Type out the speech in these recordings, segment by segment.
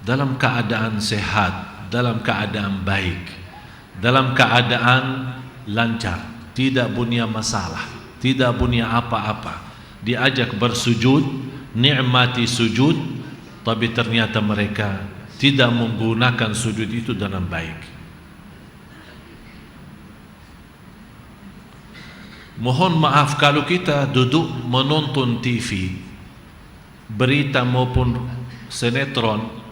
dalam keadaan sehat, dalam keadaan baik, dalam keadaan lancar, tidak punya masalah, tidak punya apa-apa, diajak bersujud, nikmati sujud, tapi ternyata mereka tidak menggunakan sujud itu dengan baik. Mohon maaf kalau kita duduk menonton TV, berita maupun sinetron,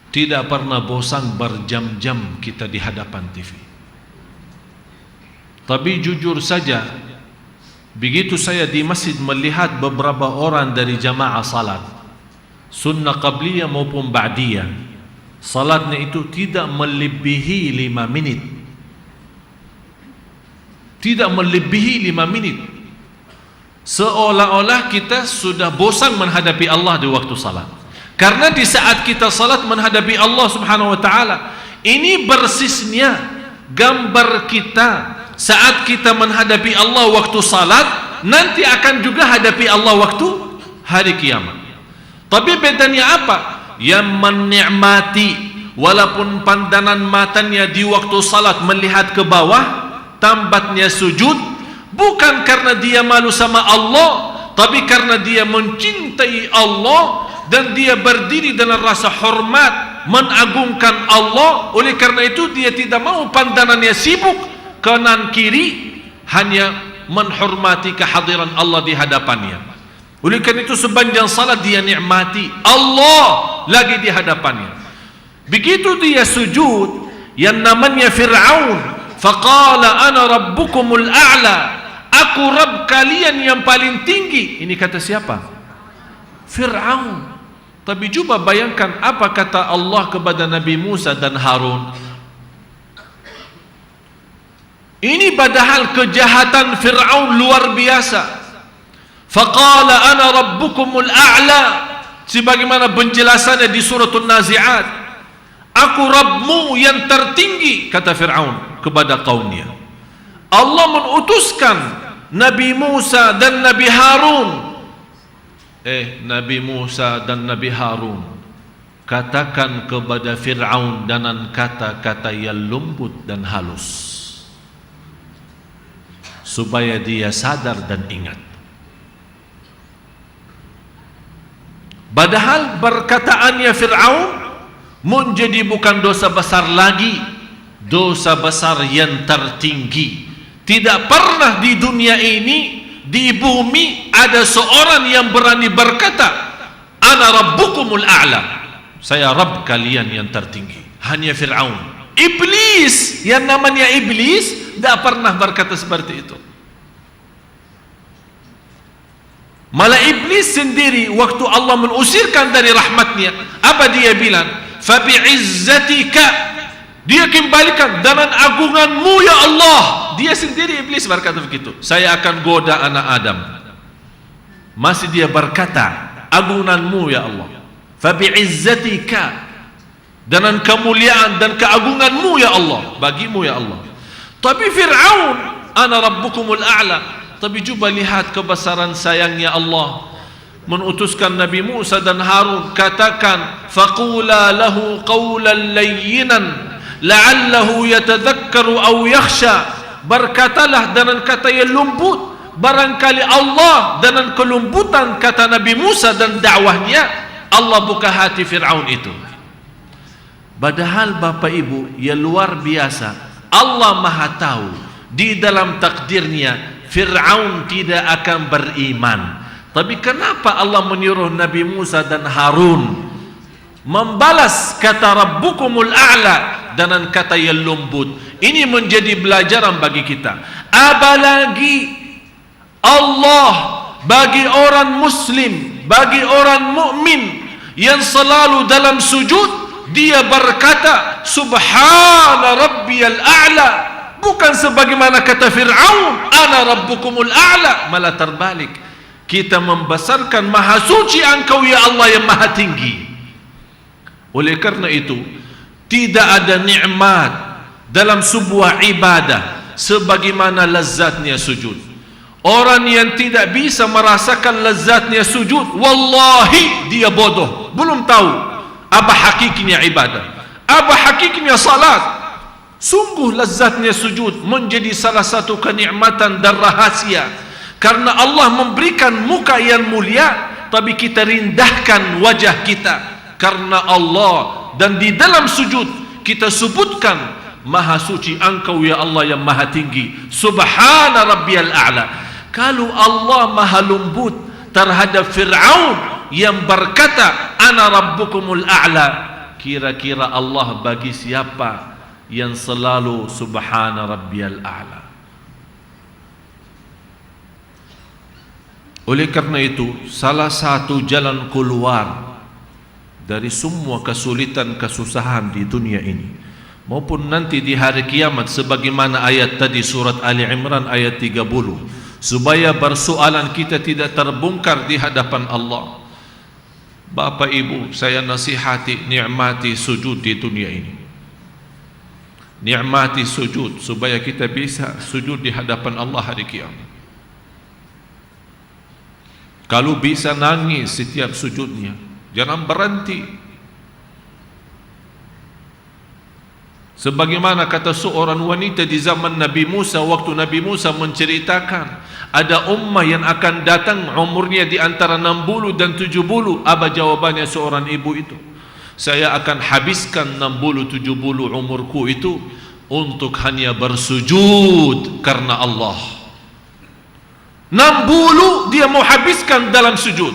tidak pernah bosan berjam-jam kita di hadapan TV. Tapi jujur saja, begitu saya di masjid melihat beberapa orang dari jamaah salat, sunnah qabliyah maupun ba'diyah, salatnya itu tidak melebihi 5 menit. Tidak melebihi 5 menit. Seolah-olah kita sudah bosan menghadapi Allah di waktu salat. Karena di saat kita salat menghadapi Allah Subhanahu wa taala, ini bersisnya gambar kita saat kita menghadapi Allah waktu salat, nanti akan juga hadapi Allah waktu hari kiamat. Tapi bedanya apa? Yang menikmati walaupun pandangan matanya di waktu salat melihat ke bawah, tambatnya sujud, bukan karena dia malu sama Allah, tapi karena dia mencintai Allah dan dia berdiri dengan rasa hormat, mengagungkan Allah. Oleh karena itu dia tidak mau pandangannya sibuk kanan kiri, hanya menghormati kehadiran Allah di hadapannya. Oleh karena itu sepanjang salat dia nikmati Allah lagi di hadapannya. Begitu dia sujud, yang namanya Fir'aun, faqala ana rabbukumul a'la, aku Rabb kalian yang paling tinggi. Ini kata siapa? Fir'aun. Tapi coba bayangkan apa kata Allah kepada Nabi Musa dan Harun. Ini padahal kejahatan Fir'aun luar biasa. Faqala ana rabbukumul a'la, sebagaimana penjelasannya di suratul Nazi'at. Aku Rabbmu yang tertinggi, kata Fir'aun kepada kaumnya. Allah mengutuskan Nabi Musa dan Nabi Harun. Nabi Musa dan Nabi Harun, katakan kepada Fir'aun dengan kata-kata yang lembut dan halus, supaya dia sadar dan ingat. Padahal perkataannya Fir'aun menjadi bukan dosa besar lagi, dosa besar yang tertinggi. Tidak pernah di dunia ini, di bumi, ada seorang yang berani berkata ana rabbukumul a'la, saya Rabb kalian yang tertinggi. Hanya Fir'aun. Iblis, yang namanya Iblis, tidak pernah berkata seperti itu. Malah Iblis sendiri waktu Allah mengusirkan dari rahmatnya, apa dia bilang? Fabi'izzatika, dia kembalikan dengan agunganmu ya Allah. Dia sendiri Iblis berkata begitu, saya akan goda anak Adam. Masih dia berkata agunganmu ya Allah. Fabi'izzatika, dengan kemuliaan dan keagunganmu ya Allah, bagimu ya Allah. Tapi Fir'aun, ana rabbukumul a'la. Tapi coba lihat kebesaran sayangnya Allah, mengutuskan Nabi Musa dan Harun, katakan faqula lahu qawlan layyinan la'allahu yatadhakkaru aw yakhsha, berkatalah dengan kata yang lembut, barangkali Allah dengan kelembutan kata Nabi Musa dan dakwahnya, Allah buka hati Fir'aun itu. Padahal Bapak Ibu yang luar biasa, Allah Maha tahu di dalam takdirnya Fir'aun tidak akan beriman. Tapi kenapa Allah menyuruh Nabi Musa dan Harun membalas kata Rabbukumul A'la dengan kata yang lembut? Ini menjadi pelajaran bagi kita. Apalagi Allah bagi orang muslim, bagi orang mukmin yang selalu dalam sujud, dia berkata Subhana Rabbiyal A'la, bukan sebagaimana kata Fir'aun ana rabbukumul a'la. Malah terbalik, kita membesarkan maha suci engkau ya Allah yang maha tinggi. Oleh karena itu tidak ada nikmat dalam sebuah ibadah sebagaimana lezatnya sujud. Orang yang tidak bisa merasakan lezatnya sujud, wallahi dia bodoh, belum tahu Apa hakiknya ibadah? Apa hakiknya salat? Sungguh lezatnya sujud menjadi salah satu kenikmatan dan rahasia. Karena Allah memberikan muka yang mulia, tapi kita rindahkan wajah kita karena Allah. Dan di dalam sujud kita sebutkan, Maha suci Engkau ya Allah yang maha tinggi, Subhana Rabbiyal A'la. Kalau Allah maha lembut terhadap Fir'aun yang berkata Ana Rabbukumul A'la, kira-kira Allah bagi siapa yang selalu Subhana Rabbiyal A'la? Oleh karena itu, salah satu jalan keluar dari semua kesulitan kesusahan di dunia ini maupun nanti di hari kiamat, sebagaimana ayat tadi surat Ali Imran ayat 30, supaya persoalan kita tidak terbongkar di hadapan Allah. Bapak Ibu, saya nasihati, nikmati sujud di dunia ini. Nikmati sujud supaya kita bisa sujud di hadapan Allah hari kiamat. Kalau bisa nangis setiap sujudnya, jangan berhenti. Sebagaimana kata seorang wanita di zaman Nabi Musa, waktu Nabi Musa menceritakan ada ummah yang akan datang umurnya di antara 60 dan 70. Apa jawabannya seorang ibu itu? Saya akan habiskan 60-70 umurku itu untuk hanya bersujud karena Allah. 60 dia mau habiskan dalam sujud.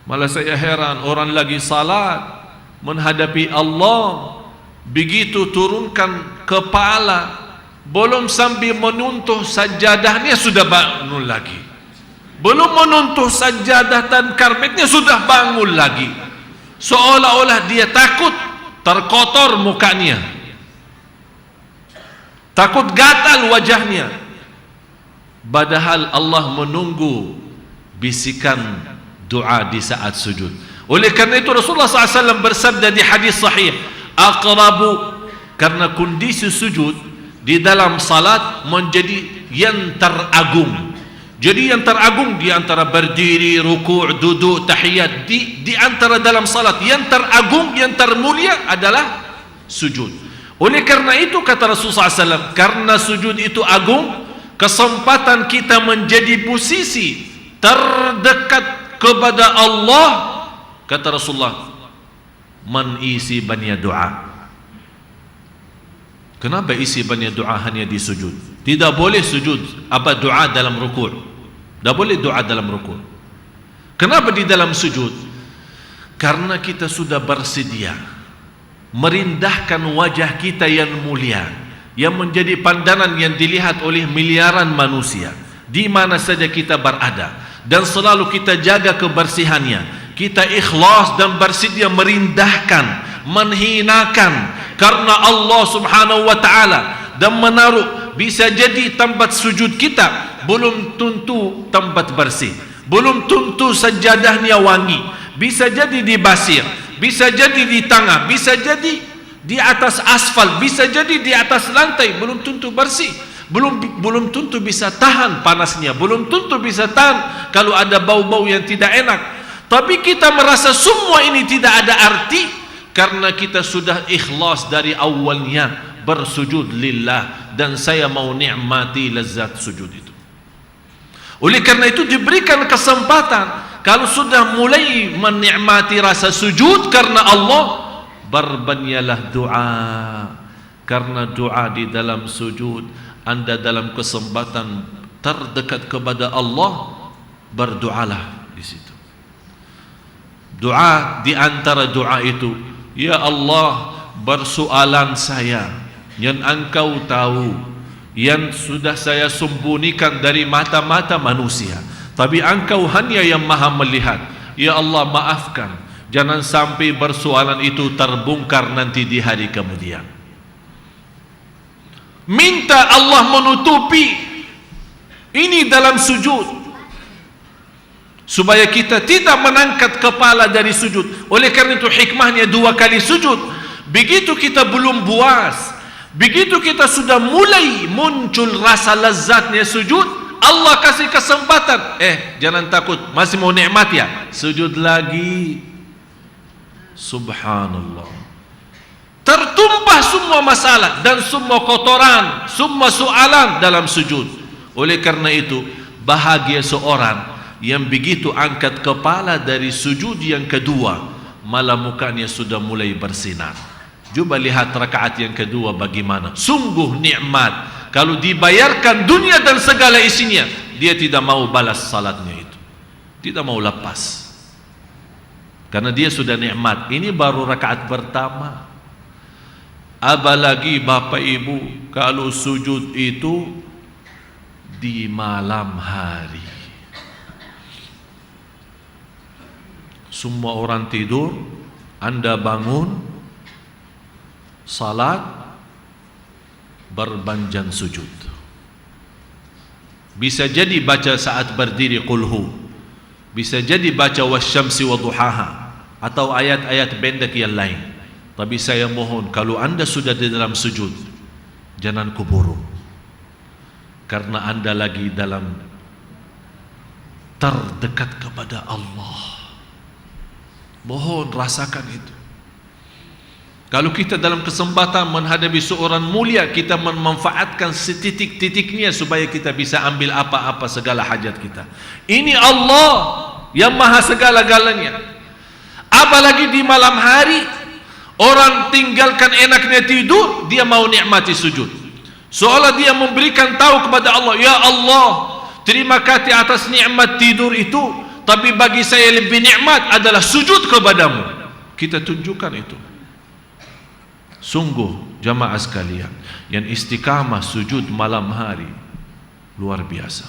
Malah saya heran, orang lagi salat menghadapi Allah, begitu turunkan kepala, belum sambil menuntuh sajadahnya sudah bangun lagi. Belum menuntuh sajadah dan karpetnya sudah bangun lagi. Seolah-olah dia takut terkotor mukanya, takut gatal wajahnya. Padahal Allah menunggu bisikan doa di saat sujud. Oleh karena itu Rasulullah SAW bersabda di hadis sahih, aqrabu, karena kondisi sujud di dalam salat menjadi yang teragung. Jadi yang teragung di antara berdiri, ruku', duduk, tahiyat, di antara dalam salat yang teragung, yang termulia adalah sujud. Oleh karena itu kata Rasulullah SAW, karena sujud itu agung, kesempatan kita menjadi posisi terdekat kepada Allah. Kata Rasulullah, man isi banyak doa. Kenapa isi banyak doa hanya di sujud? Tidak boleh sujud apa doa dalam rukuk. Tidak boleh doa dalam rukuk. Kenapa di dalam sujud? Karena kita sudah bersedia merindahkan wajah kita yang mulia, yang menjadi pandangan yang dilihat oleh miliaran manusia di mana saja kita berada, dan selalu kita jaga kebersihannya. Kita ikhlas dan bersedia merindahkan, menghinakan karena Allah Subhanahu wa ta'ala, dan menaruh, bisa jadi tempat sujud kita belum tentu tempat bersih, belum tentu sajadahnya wangi, bisa jadi di basir, bisa jadi di tangga, bisa jadi di atas asfal, bisa jadi di atas lantai, belum tentu bersih, belum tentu bisa tahan panasnya, belum tentu bisa tahan kalau ada bau-bau yang tidak enak. Tapi kita merasa semua ini tidak ada arti karena kita sudah ikhlas dari awalnya bersujud lillah, dan saya mau nikmati lezat sujud itu. Oleh karena itu diberikan kesempatan, kalau sudah mulai menikmati rasa sujud karena Allah, berbanyalah doa. Karena doa di dalam sujud, anda dalam kesempatan terdekat kepada Allah, berdoalah di situ. Doa di antara doa itu, ya Allah, persoalan saya yang Engkau tahu, yang sudah saya sembunyikan dari mata-mata manusia, tapi Engkau hanya yang maha melihat. Ya Allah, maafkan, jangan sampai persoalan itu terbongkar nanti di hari kemudian. Minta Allah menutupi ini dalam sujud, supaya kita tidak mengangkat kepala dari sujud. Oleh karena itu hikmahnya 2 kali sujud. Begitu kita belum puas, begitu kita sudah mulai muncul rasa lezatnya sujud, Allah kasih kesempatan, jangan takut, masih mau nikmat ya, sujud lagi. Subhanallah. Tertumpah semua masalah dan semua kotoran, semua soalan dalam sujud. Oleh karena itu, bahagia seorang yang begitu angkat kepala dari sujud yang kedua, malah mukanya sudah mulai bersinar. Cuba lihat rakaat yang kedua bagaimana. Sungguh nikmat. Kalau dibayarkan dunia dan segala isinya, dia tidak mau balas salatnya itu, tidak mau lepas, karena dia sudah nikmat. Ini baru rakaat pertama. Apalagi Bapak Ibu kalau sujud itu di malam hari, semua orang tidur, Anda bangun salat, berbanjan sujud. Bisa jadi baca saat berdiri qulhu, bisa jadi baca wasyamsi wa duhaha, atau ayat-ayat pendek yang lain. Tapi saya mohon, kalau Anda sudah di dalam sujud, jangan kuburu, karena Anda lagi dalam terdekat kepada Allah. Mohon rasakan itu. Kalau kita dalam kesempatan menghadapi seorang mulia, kita memanfaatkan setitik-titiknya supaya kita bisa ambil apa-apa segala hajat kita. Ini Allah yang maha segala-galanya. Apalagi di malam hari, orang tinggalkan enaknya tidur, dia mau nikmati sujud. Seolah dia memberikan tahu kepada Allah, ya Allah, terima kasih atas nikmat tidur itu, tapi bagi saya lebih nikmat adalah sujud kepadamu. Kita tunjukkan itu. Sungguh jamaah sekalian, yang istiqamah sujud malam hari luar biasa.